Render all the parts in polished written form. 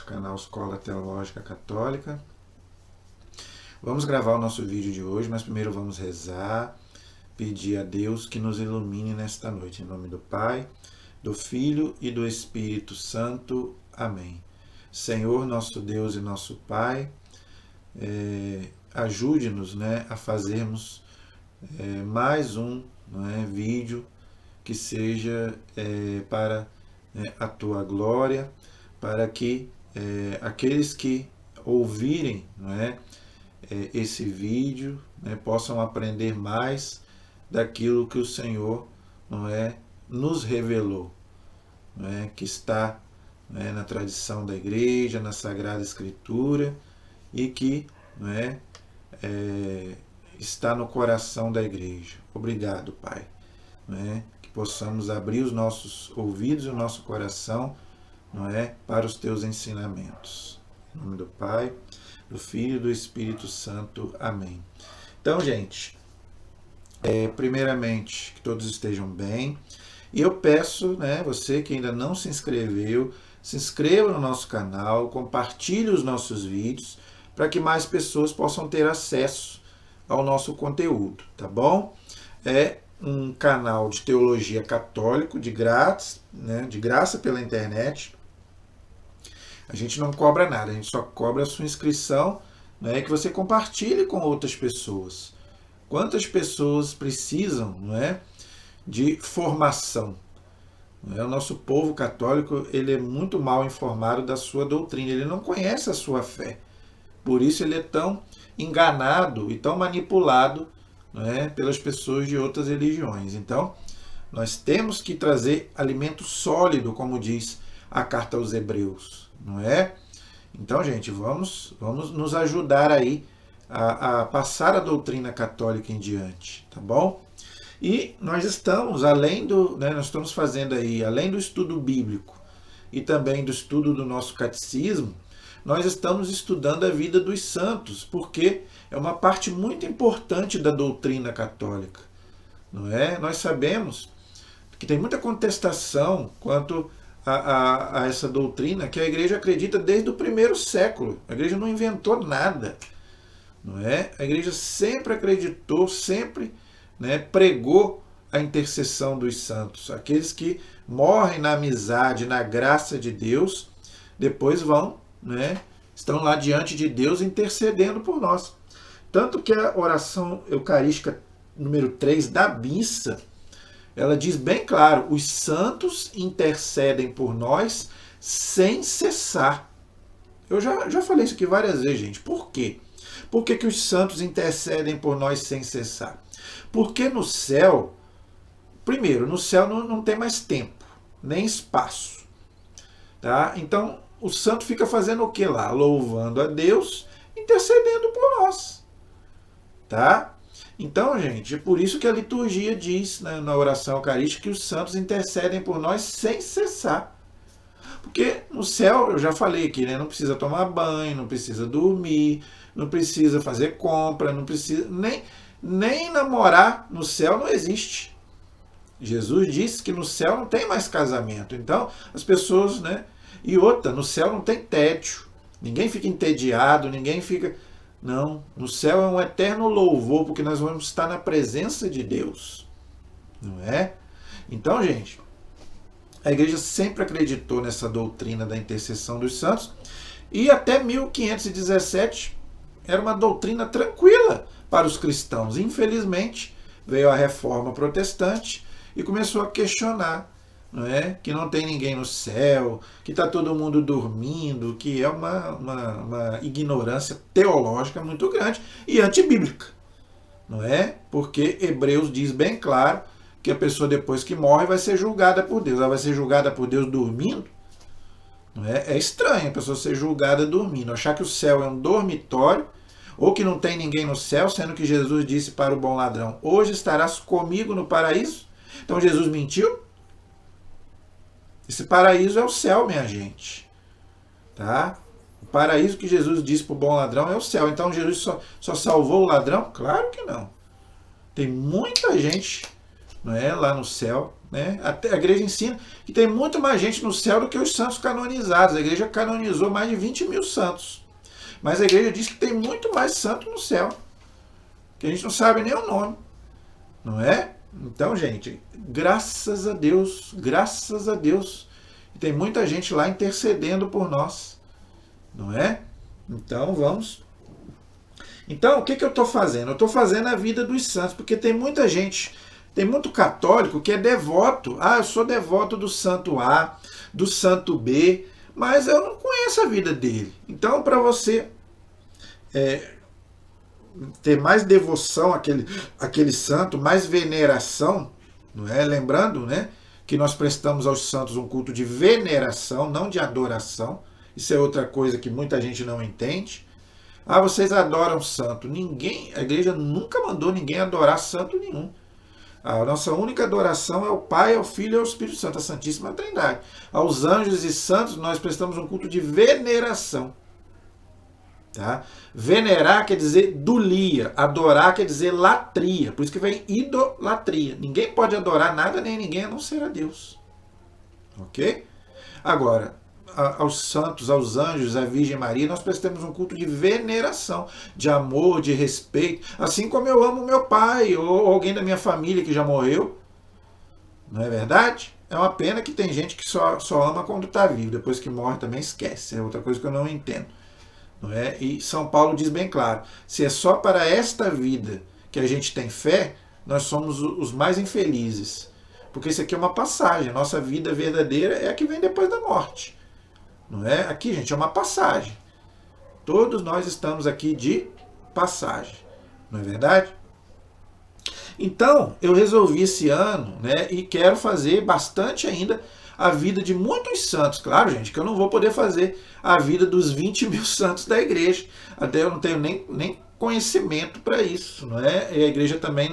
canal Escola Teológica Católica. Vamos gravar o nosso vídeo de hoje, mas primeiro vamos rezar, pedir a Deus que nos ilumine nesta noite. Em nome do Pai, do Filho e do Espírito Santo. Amém. Senhor, nosso Deus e nosso Pai, ajude-nos, a fazermos mais um vídeo que seja para a Tua glória, para que aqueles que ouvirem esse vídeo possam aprender mais daquilo que o Senhor nos revelou, que está na tradição da Igreja, na Sagrada Escritura, e que está no coração da Igreja. Obrigado, Pai, que possamos abrir os nossos ouvidos e o nosso coração para os Teus ensinamentos. Em nome do Pai, do Filho e do Espírito Santo. Amém. Então, gente, primeiramente, que todos estejam bem. E eu peço, você que ainda não se inscreveu, se inscreva no nosso canal, compartilhe os nossos vídeos, para que mais pessoas possam ter acesso ao nosso conteúdo, tá bom? É um canal de teologia católico, de grátis, de graça pela internet. A gente não cobra nada, a gente só cobra a sua inscrição, que você compartilhe com outras pessoas. Quantas pessoas precisam, de formação? O nosso povo católico, ele é muito mal informado da sua doutrina, ele não conhece a sua fé. Por isso ele é tão enganado e tão manipulado pelas pessoas de outras religiões. Então, nós temos que trazer alimento sólido, como diz a carta aos Hebreus, não é? Então, gente, vamos nos ajudar aí a passar a doutrina católica em diante, tá bom? E nós estamos, nós estamos fazendo aí, além do estudo bíblico e também do estudo do nosso catecismo, nós estamos estudando a vida dos santos, porque é uma parte muito importante da doutrina católica, não é? Nós sabemos que tem muita contestação quanto a essa doutrina que a Igreja acredita desde o primeiro século. A Igreja não inventou nada, não é? A Igreja sempre acreditou, sempre pregou a intercessão dos santos. Aqueles que morrem na amizade, na graça de Deus, depois vão, estão lá diante de Deus intercedendo por nós. Tanto que a oração eucarística número 3 da missa, ela diz bem claro: os santos intercedem por nós sem cessar. Eu já falei isso aqui várias vezes, gente. Por quê? Por que os santos intercedem por nós sem cessar? Porque no céu, primeiro, no céu não tem mais tempo, nem espaço. Tá? Então, o santo fica fazendo o que lá? Louvando a Deus, intercedendo por nós. Tá? Então, gente, é por isso que a liturgia diz, na oração eucarística, que os santos intercedem por nós sem cessar. Porque no céu, eu já falei aqui, não precisa tomar banho, não precisa dormir, não precisa fazer compra, não precisa nem namorar. No céu não existe. Jesus disse que no céu não tem mais casamento. Então, as pessoas, E outra, no céu não tem tédio. Ninguém fica entediado, ninguém fica... Não, no céu é um eterno louvor, porque nós vamos estar na presença de Deus. Não é? Então, gente, a Igreja sempre acreditou nessa doutrina da intercessão dos santos, e até 1517 era uma doutrina tranquila para os cristãos. Infelizmente, veio a Reforma Protestante e começou a questionar, que não tem ninguém no céu, que está todo mundo dormindo, que é uma ignorância teológica muito grande e antibíblica, não é? Porque Hebreus diz bem claro que a pessoa depois que morre vai ser julgada por Deus. Ela vai ser julgada por Deus dormindo? Não é? É estranho a pessoa ser julgada dormindo, achar que o céu é um dormitório, ou que não tem ninguém no céu, sendo que Jesus disse para o bom ladrão: hoje estarás comigo no paraíso. Então Jesus mentiu? Esse paraíso é o céu, minha gente. Tá? O paraíso que Jesus disse para o bom ladrão é o céu. Então Jesus só salvou o ladrão? Claro que não. Tem muita gente não é? Lá no céu. Né? A igreja ensina que tem muito mais gente no céu do que os santos canonizados. A igreja canonizou mais de 20 mil santos. Mas a igreja diz que tem muito mais santo no céu, que a gente não sabe nem o nome. Não é? Então, gente, graças a Deus, graças a Deus. E tem muita gente lá intercedendo por nós. Não é? Então, vamos. Então, o que eu estou fazendo? Eu estou fazendo a vida dos santos, porque tem muita gente, tem muito católico que é devoto. Ah, eu sou devoto do santo A, do santo B, mas eu não conheço a vida dele. Então, para você ter mais devoção àquele santo, mais veneração, não é? Lembrando, né, que nós prestamos aos santos um culto de veneração, não de adoração. Isso é outra coisa que muita gente não entende. Ah, vocês adoram santo. Ninguém, a igreja nunca mandou ninguém adorar santo nenhum. A nossa única adoração é o Pai, ao Filho e ao Espírito Santo, a Santíssima Trindade. Aos anjos e santos nós prestamos um culto de veneração. Tá? Venerar quer dizer dulia, adorar quer dizer latria, por isso que vem idolatria. Ninguém pode adorar nada nem ninguém a não ser a Deus. Ok? Agora, aos santos, aos anjos, à Virgem Maria, nós prestamos um culto de veneração, de amor, de respeito, assim como eu amo meu pai ou alguém da minha família que já morreu. Não é verdade? É uma pena que tem gente que só ama quando está vivo, depois que morre também esquece. É outra coisa que eu não entendo. Não é? E São Paulo diz bem claro, se é só para esta vida que a gente tem fé, nós somos os mais infelizes. Porque isso aqui é uma passagem, a nossa vida verdadeira é a que vem depois da morte. Não é? Aqui, gente, é uma passagem. Todos nós estamos aqui de passagem. Não é verdade? Então, eu resolvi esse ano, né, e quero fazer bastante ainda a vida de muitos santos. Claro, gente, que eu não vou poder fazer a vida dos 20 mil santos da igreja. Até eu não tenho nem conhecimento para isso. Não é? E a igreja também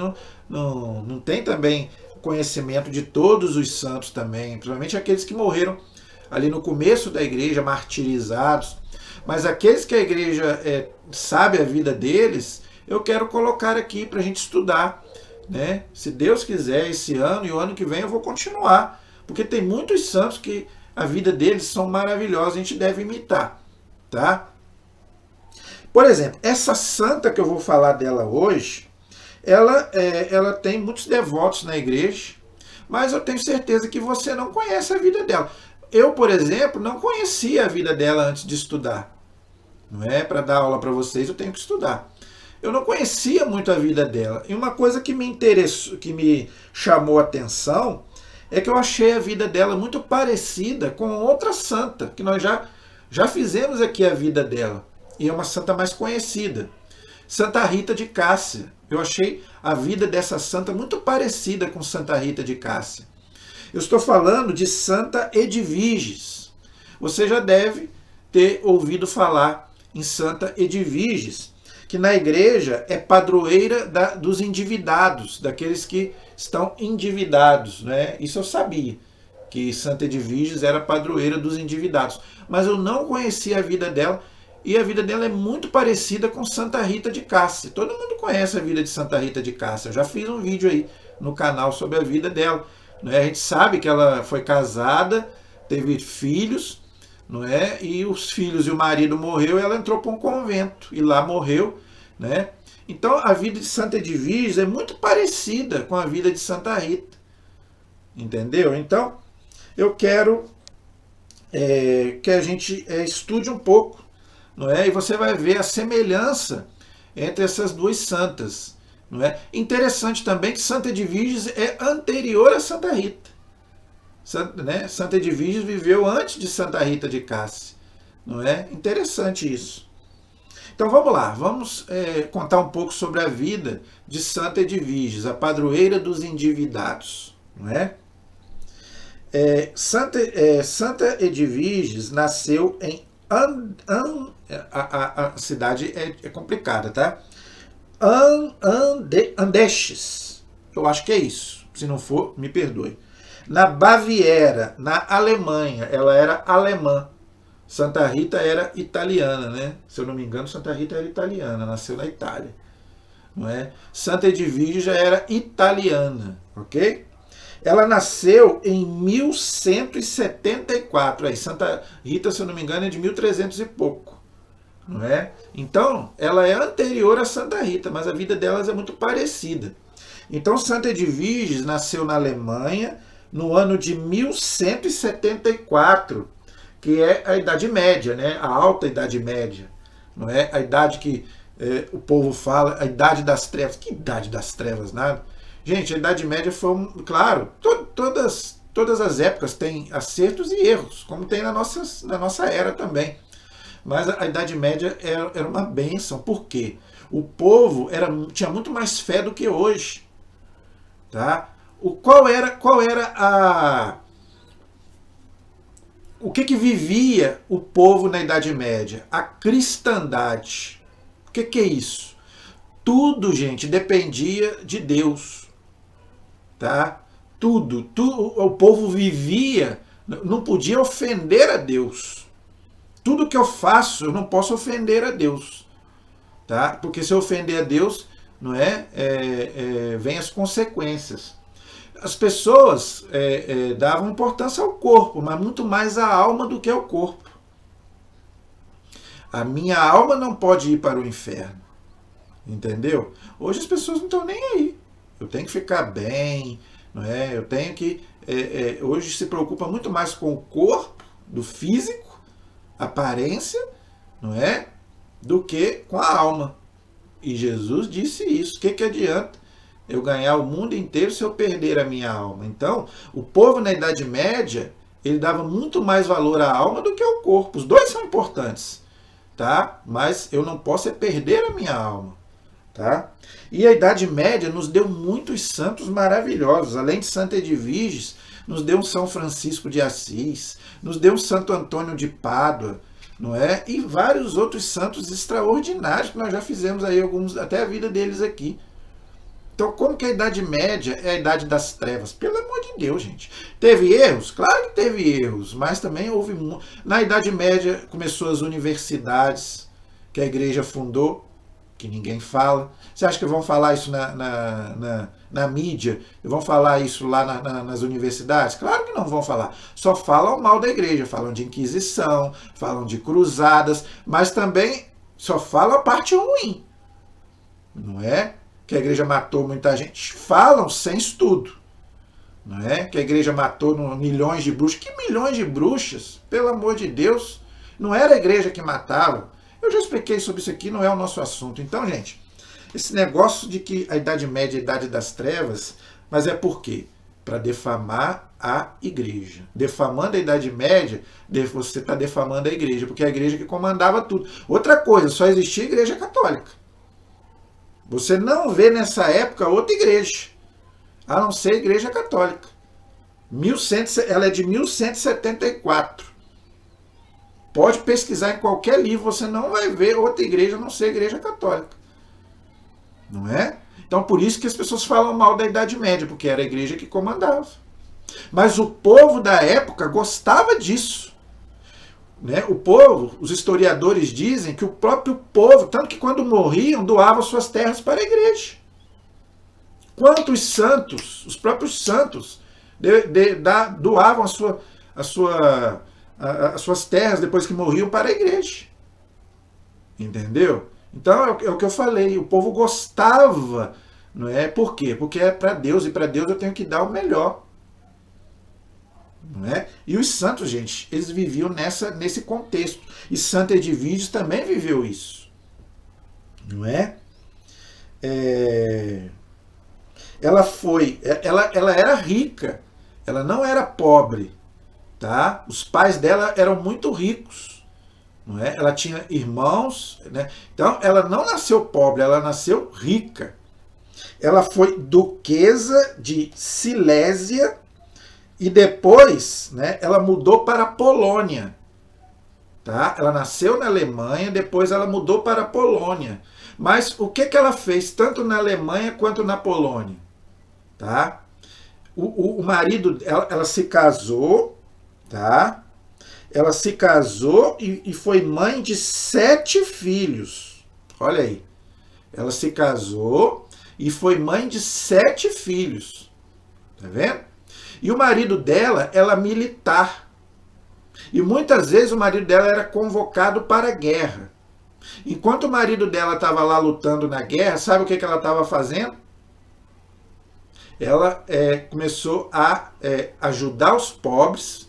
não tem também conhecimento de todos os santos também, principalmente aqueles que morreram ali no começo da igreja, martirizados. Mas aqueles que a igreja sabe a vida deles, eu quero colocar aqui para a gente estudar. Né? Se Deus quiser, esse ano e o ano que vem eu vou continuar. Porque tem muitos santos que a vida deles são maravilhosas, a gente deve imitar. Tá? Por exemplo, essa santa que eu vou falar dela hoje, ela tem muitos devotos na igreja, mas eu tenho certeza que você não conhece a vida dela. Eu, por exemplo, não conhecia a vida dela antes de estudar. Não é? Para dar aula para vocês, eu tenho que estudar. Eu não conhecia muito a vida dela. E uma coisa que me interessou, que me chamou a atenção, é que eu achei a vida dela muito parecida com outra santa, que nós já fizemos aqui a vida dela. E é uma santa mais conhecida. Santa Rita de Cássia. Eu achei a vida dessa santa muito parecida com Santa Rita de Cássia. Eu estou falando de Santa Edviges. Você já deve ter ouvido falar em Santa Edviges, que na igreja é padroeira dos endividados, daqueles que estão endividados. Né? Isso eu sabia, que Santa Edviges era padroeira dos endividados. Mas eu não conhecia a vida dela, e a vida dela é muito parecida com Santa Rita de Cássia. Todo mundo conhece a vida de Santa Rita de Cássia. Eu já fiz um vídeo aí no canal sobre a vida dela. Né? A gente sabe que ela foi casada, teve filhos, não é? E os filhos e o marido morreu, e ela entrou para um convento e lá morreu. Né? Então a vida de Santa Edviges é muito parecida com a vida de Santa Rita. Entendeu? Então eu quero que a gente estude um pouco. Não é? E você vai ver a semelhança entre essas duas santas. Não é? Interessante também que Santa Edviges é anterior a Santa Rita. Santa Edviges viveu antes de Santa Rita de Cássia. Não é? Interessante isso. Então vamos lá, vamos contar um pouco sobre a vida de Santa Edviges, a padroeira dos endividados. Não é? Santa Edviges nasceu em a cidade é complicada, tá? Andechs. Eu acho que é isso. Se não for, me perdoe. Na Baviera, na Alemanha. Ela era alemã. Santa Rita era italiana, né? Se eu não me engano, Santa Rita era italiana, nasceu na Itália. Não é? Santa Edviges já era italiana, ok? Ela nasceu em 1174. Aí, Santa Rita, se eu não me engano, é de 1300 e pouco. Não é? Então, ela é anterior a Santa Rita, mas a vida delas é muito parecida. Então, Santa Edviges nasceu na Alemanha no ano de 1174, que é a Idade Média, né? A Alta Idade Média. Não é? A idade que o povo fala, a Idade das Trevas. Que Idade das Trevas, nada? Gente, a Idade Média foi, claro, todas as épocas têm acertos e erros, como tem na nossa era também. Mas a Idade Média era uma bênção. Por quê? O povo tinha muito mais fé do que hoje. Tá? Qual era o que vivia o povo na Idade Média? A cristandade. O que é isso? Tudo, gente, dependia de Deus. Tá? Tudo. O povo vivia, não podia ofender a Deus. Tudo que eu faço, eu não posso ofender a Deus. Tá? Porque se eu ofender a Deus, não vem as consequências. As pessoas davam importância ao corpo, mas muito mais à alma do que ao corpo. A minha alma não pode ir para o inferno. Entendeu? Hoje as pessoas não estão nem aí. Eu tenho que ficar bem, não é? Eu tenho que... hoje se preocupa muito mais com o corpo, do físico, aparência, não é? Do que com a alma. E Jesus disse isso. O que adianta eu ganhar o mundo inteiro se eu perder a minha alma? Então, o povo na Idade Média, ele dava muito mais valor à alma do que ao corpo. Os dois são importantes, tá? Mas eu não posso perder a minha alma, tá? E a Idade Média nos deu muitos santos maravilhosos. Além de Santa Edviges, nos deu um São Francisco de Assis, nos deu um Santo Antônio de Pádua, não é? E vários outros santos extraordinários que nós já fizemos aí alguns, até a vida deles aqui. Então, como que a Idade Média é a Idade das Trevas? Pelo amor de Deus, gente. Teve erros? Claro que teve erros, mas também houve... Na Idade Média começou as universidades que a igreja fundou, que ninguém fala. Você acha que vão falar isso na mídia? Vão falar isso lá nas universidades? Claro que não vão falar. Só falam mal da igreja, falam de Inquisição, falam de cruzadas, mas também só falam a parte ruim. Não é? Que a igreja matou muita gente. Falam sem estudo. Não é? Que a igreja matou milhões de bruxas. Que milhões de bruxas? Pelo amor de Deus. Não era a igreja que matava. Eu já expliquei sobre isso aqui, não é o nosso assunto. Então, gente, esse negócio de que a Idade Média é a Idade das Trevas, mas é por quê? Para defamar a igreja. Defamando a Idade Média, você está defamando a igreja, porque é a igreja que comandava tudo. Outra coisa, só existia a igreja católica. Você não vê nessa época outra igreja, a não ser a igreja católica. Ela é de 1174. Pode pesquisar em qualquer livro, você não vai ver outra igreja a não ser a igreja católica. Não é? Então, por isso que as pessoas falam mal da Idade Média, porque era a igreja que comandava. Mas o povo da época gostava disso. Né? O povo, os historiadores dizem que o próprio povo, tanto que quando morriam, doavam suas terras para a igreja. Quantos santos, os próprios santos, doavam as suas terras depois que morriam para a igreja. Entendeu? Então é o que eu falei, o povo gostava, não é? Por quê? Porque é para Deus, e para Deus eu tenho que dar o melhor. Não é? E os santos, gente, eles viviam nesse contexto. E Santa Edviges também viveu isso. Não é? Ela era rica, ela não era pobre. Tá? Os pais dela eram muito ricos, não é? Ela tinha irmãos, né? Então ela não nasceu pobre, ela nasceu rica. Ela foi duquesa de Silésia e depois, né, ela mudou para a Polônia. Tá? Ela nasceu na Alemanha, depois ela mudou para a Polônia. Mas o que ela fez tanto na Alemanha quanto na Polônia? Tá? O marido, ela se casou, tá? Ela se casou e foi mãe de 7 filhos. Olha aí. Ela se casou e foi mãe de 7 filhos. Tá vendo? E o marido dela era militar. E muitas vezes o marido dela era convocado para a guerra. Enquanto o marido dela estava lá lutando na guerra, sabe o que ela estava fazendo? Ela começou a ajudar os pobres,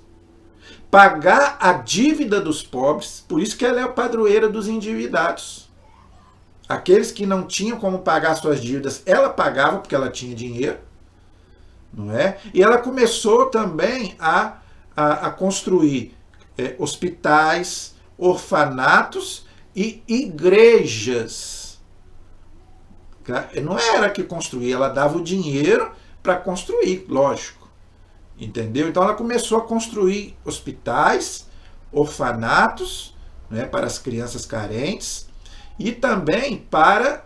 pagar a dívida dos pobres, por isso que ela é a padroeira dos endividados. Aqueles que não tinham como pagar suas dívidas, ela pagava porque ela tinha dinheiro, não é? E ela começou também a construir hospitais, orfanatos e igrejas. Não era que construía, ela dava o dinheiro para construir, lógico. Entendeu? Então ela começou a construir hospitais, orfanatos, né, para as crianças carentes e também para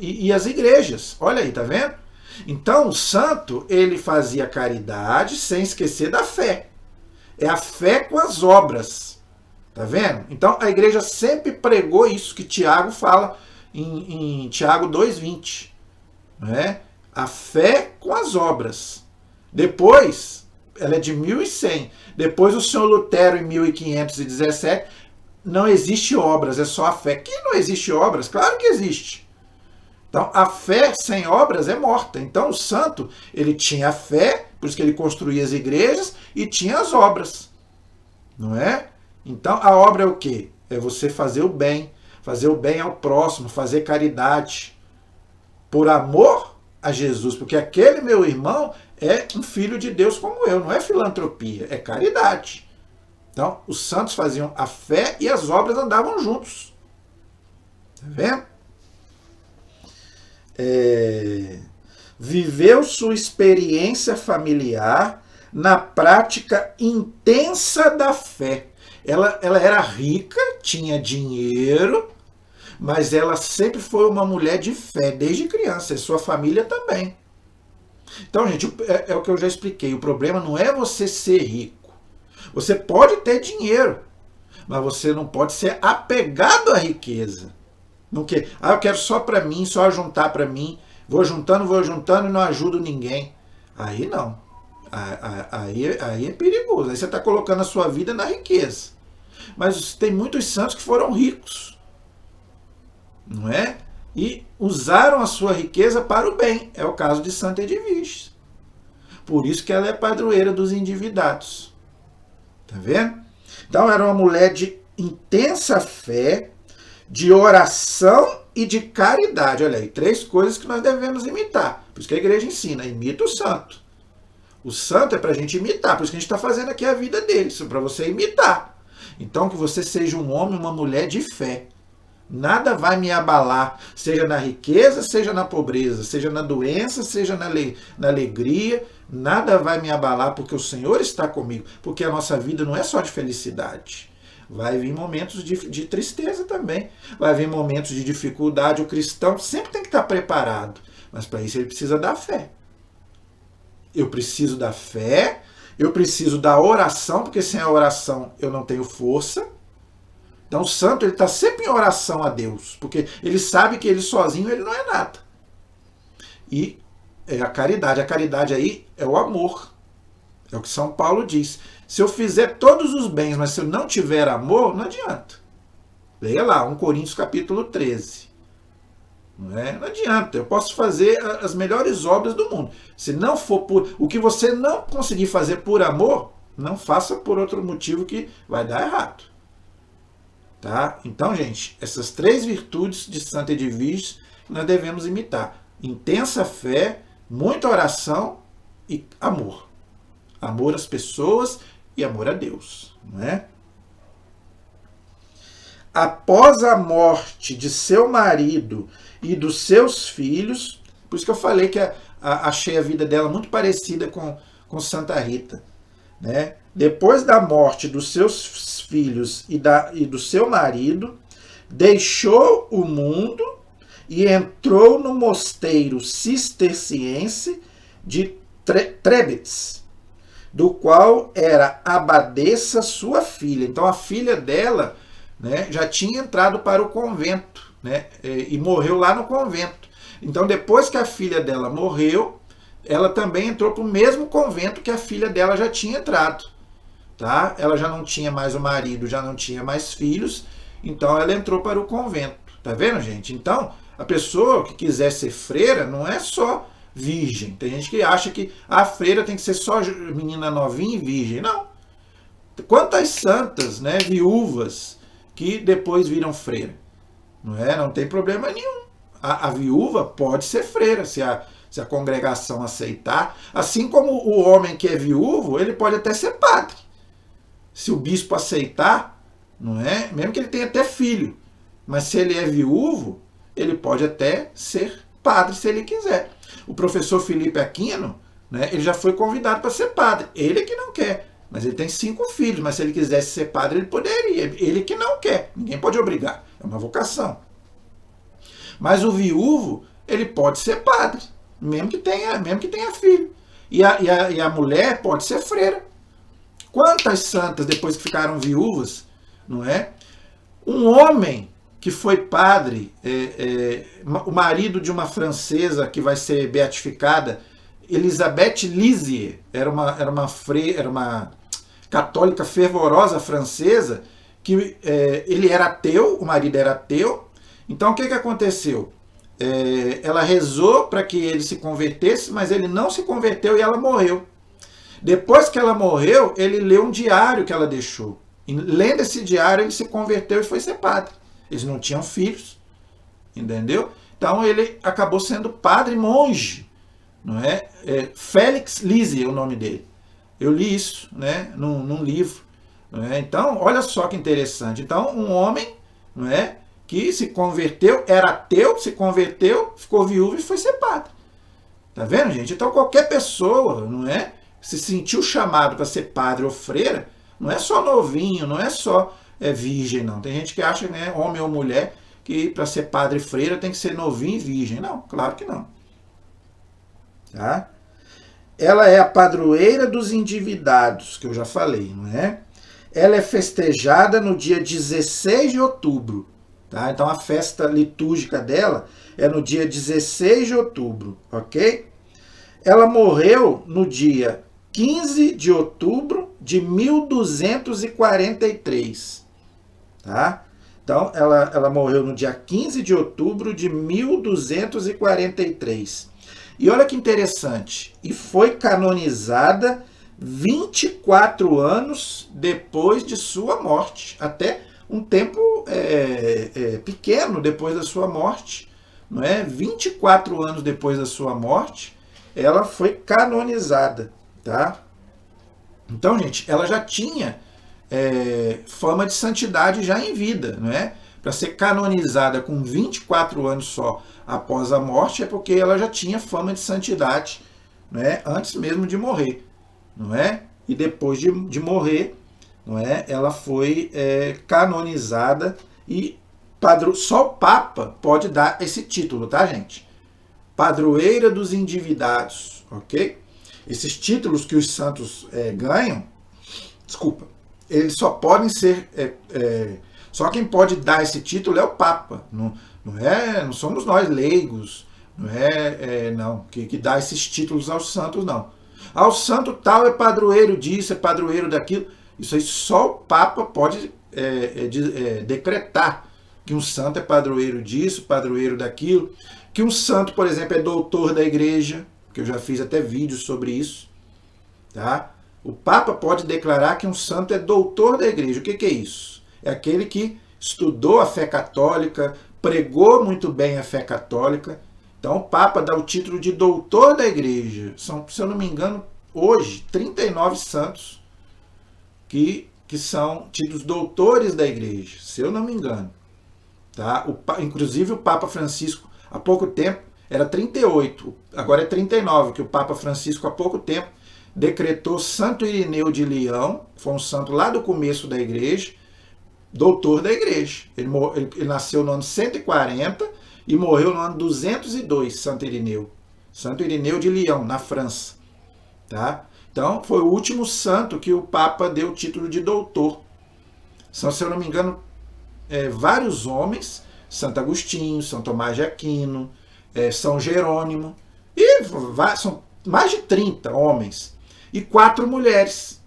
e as igrejas. Olha aí, tá vendo? Então o santo, ele fazia caridade sem esquecer da fé. É a fé com as obras. Tá vendo? Então a igreja sempre pregou isso que Tiago fala em Tiago 2,20. Né? A fé com as obras. Depois, ela é de 1100. Depois o senhor Lutero, em 1517, não existe obras, é só a fé. Que não existe obras? Claro que existe. Então, a fé sem obras é morta. Então, o santo, ele tinha a fé, por isso que ele construía as igrejas, e tinha as obras. Não é? Então, a obra é o quê? É você fazer o bem ao próximo, fazer caridade. Por amor a Jesus, porque aquele meu irmão é um filho de Deus como eu, não é filantropia, é caridade. Então, os santos faziam a fé e as obras andavam juntos. Tá vendo? Viveu sua experiência familiar na prática intensa da fé. Ela era rica, tinha dinheiro, mas ela sempre foi uma mulher de fé, desde criança, e sua família também. Então, gente, é o que eu já expliquei. O problema não é você ser rico. Você pode ter dinheiro, mas você não pode ser apegado à riqueza. Não quer, eu quero só para mim, só juntar para mim. Vou juntando e não ajudo ninguém. Aí não. Aí é perigoso. Aí você está colocando a sua vida na riqueza. Mas tem muitos santos que foram ricos. Não é? E usaram a sua riqueza para o bem. É o caso de Santa Edviges. Por isso que ela é padroeira dos endividados. Tá vendo? Então era uma mulher de intensa fé, de oração e de caridade. Olha aí, 3 coisas que nós devemos imitar. Por isso que a igreja ensina, imita o santo. O santo é para a gente imitar, por isso que a gente está fazendo aqui a vida dele, isso é para você imitar. Então que você seja um homem, uma mulher de fé. Nada vai me abalar, seja na riqueza, seja na pobreza, seja na doença, seja na alegria. Nada vai me abalar porque o Senhor está comigo. Porque a nossa vida não é só de felicidade. Vai vir momentos de tristeza também. Vai vir momentos de dificuldade. O cristão sempre tem que estar preparado. Mas para isso ele precisa da fé. Eu preciso da fé, eu preciso da oração, porque sem a oração eu não tenho força. Então o santo ele está sempre em oração a Deus, porque ele sabe que ele sozinho ele não é nada. E é a caridade. A caridade aí é o amor. É o que São Paulo diz. Se eu fizer todos os bens, mas se eu não tiver amor, não adianta. Leia lá, 1 Coríntios capítulo 13. Não adianta. Eu posso fazer as melhores obras do mundo. Se não for por... O que você não conseguir fazer por amor, não faça por outro motivo que vai dar errado. Tá? Então, gente, essas 3 virtudes de Santa Edviges nós devemos imitar. Intensa fé, muita oração e amor. Amor às pessoas e amor a Deus. Não é? Após a morte de seu marido e dos seus filhos, por isso que eu falei que achei a vida dela muito parecida com Santa Rita. Né? Depois da morte dos seus filhos e do seu marido, deixou o mundo e entrou no mosteiro cisterciense de Trebitz, do qual era abadesa sua filha. Então a filha dela, né, já tinha entrado para o convento, né, e morreu lá no convento. Então depois que a filha dela morreu, ela também entrou para o mesmo convento que a filha dela já tinha entrado. Tá? Ela já não tinha mais o marido, já não tinha mais filhos, então ela entrou para o convento. Tá vendo, gente? Então, a pessoa que quiser ser freira não é só virgem. Tem gente que acha que a freira tem que ser só menina novinha e virgem. Não. Quantas santas, né, viúvas que depois viram freira? Não é? Não tem problema nenhum. A viúva pode ser freira, se a congregação aceitar. Assim como o homem que é viúvo, ele pode até ser padre. Se o bispo aceitar, não é? Mesmo que ele tenha até filho. Mas se ele é viúvo, ele pode até ser padre se ele quiser. O professor Felipe Aquino, né, ele já foi convidado para ser padre. Ele que não quer. Mas ele tem 5 filhos. Mas se ele quisesse ser padre, ele poderia. Ele que não quer. Ninguém pode obrigar. É uma vocação. Mas o viúvo, ele pode ser padre. Mesmo que tenha filho. E a mulher pode ser freira. Quantas santas, depois que ficaram viúvas, não é? Um homem que foi padre, o marido de uma francesa que vai ser beatificada, Elisabeth Lisieux, era uma católica fervorosa francesa, que ele era ateu, o marido era ateu. Então o que aconteceu? Ela rezou para que ele se convertesse, mas ele não se converteu e ela morreu. Depois que ela morreu, ele leu um diário que ela deixou. E, lendo esse diário, ele se converteu e foi ser padre. Eles não tinham filhos, entendeu? Então ele acabou sendo padre monge, não é? Félix Lisieux é o nome dele. Eu li isso, né, num livro. Não é? Então, olha só que interessante. Então, um homem, não é, que se converteu, era ateu, se converteu, ficou viúvo e foi ser padre. Tá vendo, gente? Então, qualquer pessoa, não é, se sentiu chamado para ser padre ou freira, não é só novinho, não é só virgem, não. Tem gente que acha, né, homem ou mulher, que para ser padre e freira tem que ser novinho e virgem. Não, claro que não. Tá? Ela é a padroeira dos endividados, que eu já falei, não é? Ela é festejada no dia 16 de outubro. Tá? Então a festa litúrgica dela é no dia 16 de outubro, ok? Ela morreu no dia 15 de outubro de 1243. Tá? Então ela morreu no dia 15 de outubro de 1243. E olha que interessante, e foi canonizada 24 anos depois de sua morte, até um tempo pequeno depois da sua morte, não é? 24 anos depois da sua morte, ela foi canonizada, tá? Então, gente, ela já tinha fama de santidade já em vida, não é? Para ser canonizada com 24 anos só após a morte, é porque ela já tinha fama de santidade, né, antes mesmo de morrer, não é? E depois de morrer, não é? Ela foi canonizada e só o Papa pode dar esse título, tá, gente? Padroeira dos endividados, ok? Esses títulos que os santos ganham, eles só podem ser... só quem pode dar esse título é o Papa, não somos nós leigos, não que dá esses títulos aos santos, não. O santo tal é padroeiro disso, é padroeiro daquilo. Isso aí só o Papa pode decretar que um santo é padroeiro disso, padroeiro daquilo, que um santo, por exemplo, é doutor da igreja, que eu já fiz até vídeos sobre isso, tá? O Papa pode declarar que um santo é doutor da igreja. O que é isso? É aquele que estudou a fé católica, pregou muito bem a fé católica. Então o Papa dá o título de doutor da igreja. São, se eu não me engano, hoje, 39 santos que são tidos doutores da igreja, se eu não me engano. Tá? Inclusive o Papa Francisco, há pouco tempo, era 38, agora é 39, que o Papa Francisco, há pouco tempo, decretou Santo Irineu de Leão, foi um santo lá do começo da igreja, doutor da igreja. Ele nasceu no ano 140 e morreu no ano 202, Santo Irineu. Santo Irineu de Leão, na França. Tá? Então, foi o último santo que o Papa deu o título de doutor. São, se eu não me engano, vários homens, Santo Agostinho, São Tomás de Aquino, São Jerônimo, e são mais de 30 homens e 4 mulheres.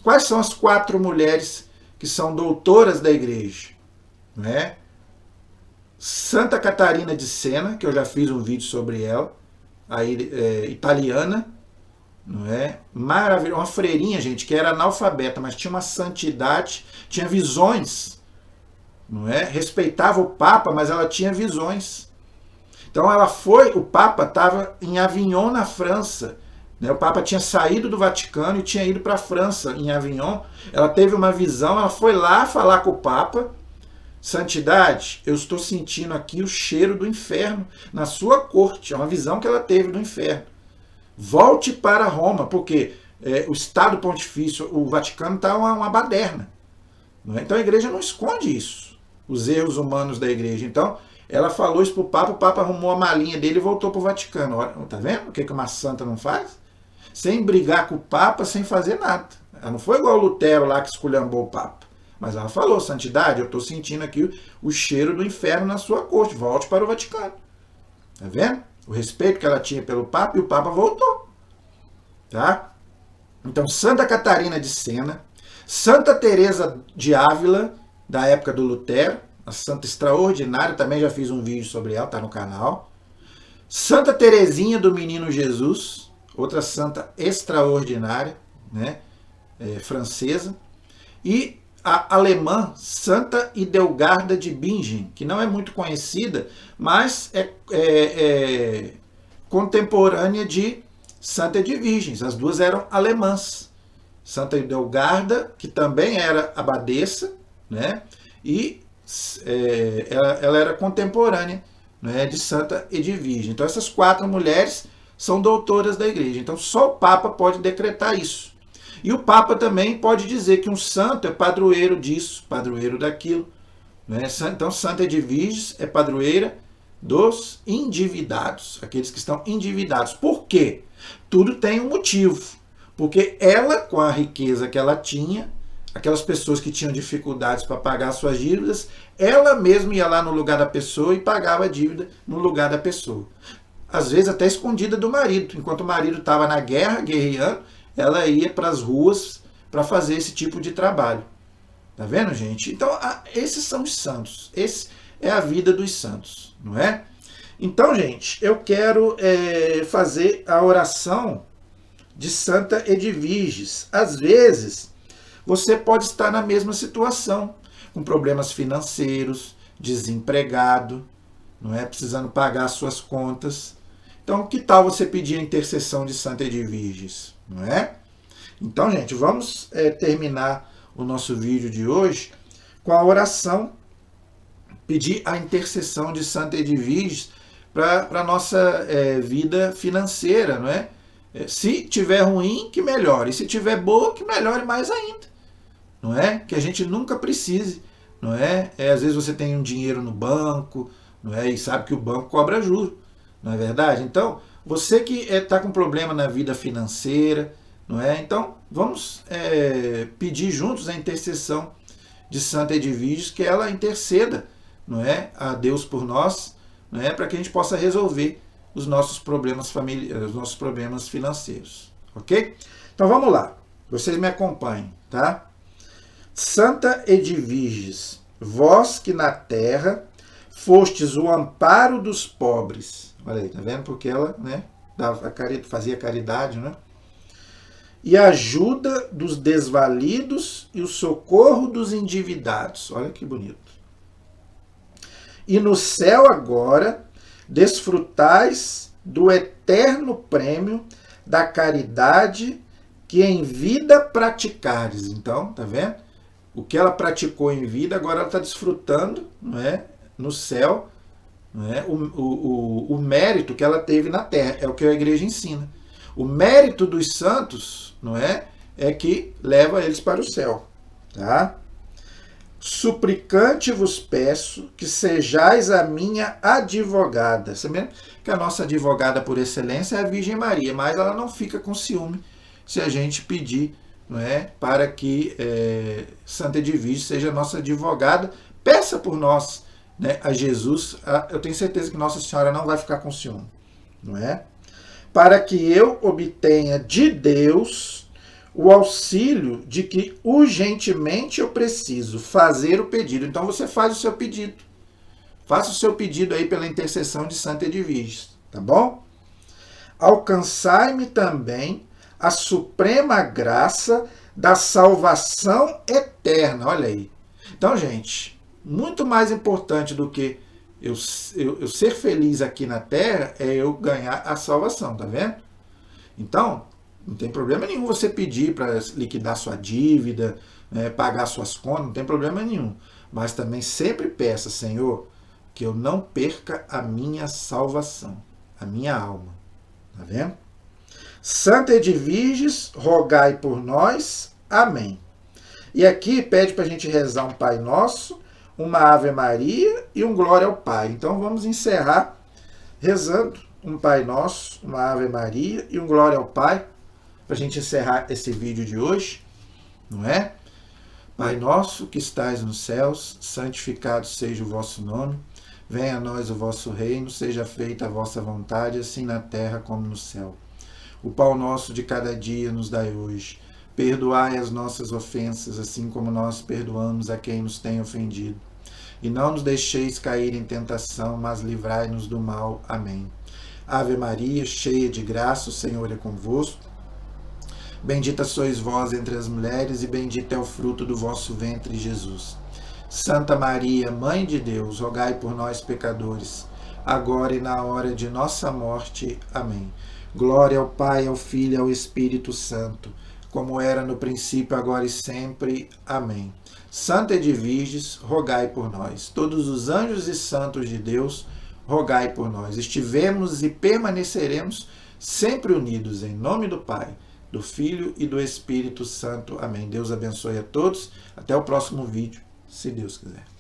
Quais são as 4 mulheres que são doutoras da igreja? Né? Santa Catarina de Sena, que eu já fiz um vídeo sobre ela, italiana, não é? Maravilhosa, uma freirinha, gente, que era analfabeta, mas tinha uma santidade, tinha visões, não é? Respeitava o Papa, mas ela tinha visões. Então ela foi, o Papa estava em Avignon, na França, né? O Papa tinha saído do Vaticano e tinha ido para a França, em Avignon. Ela teve uma visão, ela foi lá falar com o Papa. Santidade, eu estou sentindo aqui o cheiro do inferno na sua corte. É uma visão que ela teve do inferno. Volte para Roma, porque o Estado Pontifício, o Vaticano está uma baderna. Não é? Então a igreja não esconde isso, os erros humanos da igreja. Então ela falou isso para o Papa arrumou a malinha dele e voltou para o Vaticano. Tá vendo o que uma santa não faz? Sem brigar com o Papa, sem fazer nada. Ela não foi igual o Lutero lá que esculhambou o Papa. Mas ela falou, santidade, eu estou sentindo aqui o cheiro do inferno na sua corte, volte para o Vaticano. Tá vendo? O respeito que ela tinha pelo Papa e o Papa voltou. Tá? Então, Santa Catarina de Sena, Santa Teresa de Ávila, da época do Lutero, a santa extraordinária, também já fiz um vídeo sobre ela, tá no canal. Santa Teresinha do Menino Jesus, outra santa extraordinária, né? Francesa. E a alemã Santa Idelgarda de Bingen, que não é muito conhecida, mas é contemporânea de Santa de Virgens. As duas eram alemãs. Santa Idelgarda, que também era abadesa, né? E ela era contemporânea, né, de Santa Edvige. Então essas 4 mulheres são doutoras da igreja. Então só o Papa pode decretar isso. E o Papa também pode dizer que um santo é padroeiro disso, padroeiro daquilo. Né? Então Santa Edvige é padroeira dos endividados, aqueles que estão endividados. Por quê? Tudo tem um motivo. Porque ela, com a riqueza que ela tinha, aquelas pessoas que tinham dificuldades para pagar suas dívidas, ela mesma ia lá no lugar da pessoa e pagava a dívida no lugar da pessoa. Às vezes até escondida do marido. Enquanto o marido estava na guerra, guerreando, ela ia para as ruas para fazer esse tipo de trabalho. Tá vendo, gente? Então, esses são os santos. Esse é a vida dos santos, não é? Então, gente, eu quero fazer a oração de Santa Edviges. Às vezes, você pode estar na mesma situação, com problemas financeiros, desempregado, não é? Precisando pagar suas contas. Então, que tal você pedir a intercessão de Santa Edviges, não é? Então, gente, vamos terminar o nosso vídeo de hoje com a oração, pedir a intercessão de Santa Edviges para a nossa vida financeira, não é? Se tiver ruim, que melhore. Se tiver boa, que melhore mais ainda. Não é? Que a gente nunca precise, não é? Às vezes você tem um dinheiro no banco, não é? E sabe que o banco cobra juros, não é verdade? Então, você que está com problema na vida financeira, não é? Então, vamos pedir juntos a intercessão de Santa Edviges, que ela interceda, não é? A Deus por nós, não é? Para que a gente possa resolver os nossos problemas os nossos problemas financeiros, ok? Então vamos lá, vocês me acompanhem, tá? Santa Edviges, vós que na terra fostes o amparo dos pobres, olha aí, tá vendo? Porque ela, né, fazia caridade, né? E ajuda dos desvalidos e o socorro dos endividados, olha que bonito. E no céu agora desfrutais do eterno prêmio da caridade que em vida praticares. Então, tá vendo? O que ela praticou em vida, agora ela está desfrutando, não é? No céu, não é? O mérito que ela teve na terra. É o que a igreja ensina. O mérito dos santos, não é? É que leva eles para o céu. Tá? Suplicante vos peço que sejais a minha advogada. Você mesmo que a nossa advogada por excelência é a Virgem Maria, mas ela não fica com ciúme se a gente pedir, não é, para que Santa Edviges seja a nossa advogada. Peça por nós, né, a Jesus. Eu tenho certeza que Nossa Senhora não vai ficar com ciúme, não é? para que eu obtenha de Deus o auxílio de que urgentemente eu preciso fazer o pedido. Então você faz o seu pedido. Faça o seu pedido aí pela intercessão de Santa Edviges, tá bom? Alcançai-me também a suprema graça da salvação eterna. Olha aí. Então, gente, muito mais importante do que eu ser feliz aqui na terra é eu ganhar a salvação, tá vendo? Então, não tem problema nenhum você pedir para liquidar sua dívida, pagar suas contas, não tem problema nenhum. Mas também sempre peça, Senhor, que eu não perca a minha salvação, a minha alma. Tá vendo? Santa Edviges, rogai por nós. Amém. E aqui pede para a gente rezar um Pai Nosso, uma Ave Maria e um Glória ao Pai. Então vamos encerrar rezando um Pai Nosso, uma Ave Maria e um Glória ao Pai, para a gente encerrar esse vídeo de hoje, não é? Pai nosso que estais nos céus, santificado seja o vosso nome. Venha a nós o vosso reino, seja feita a vossa vontade, assim na terra como no céu. O pão nosso de cada dia nos dai hoje. Perdoai as nossas ofensas, assim como nós perdoamos a quem nos tem ofendido. E não nos deixeis cair em tentação, mas livrai-nos do mal. Amém. Ave Maria, cheia de graça, o Senhor é convosco. Bendita sois vós entre as mulheres, e bendito é o fruto do vosso ventre, Jesus. Santa Maria, Mãe de Deus, rogai por nós, pecadores, agora e na hora de nossa morte. Amém. Glória ao Pai, ao Filho e ao Espírito Santo, como era no princípio, agora e sempre. Amém. Santa Edviges, rogai por nós. Todos os anjos e santos de Deus, rogai por nós. Estivemos e permaneceremos sempre unidos, em nome do Pai, do Filho e do Espírito Santo. Amém. Deus abençoe a todos. Até o próximo vídeo, se Deus quiser.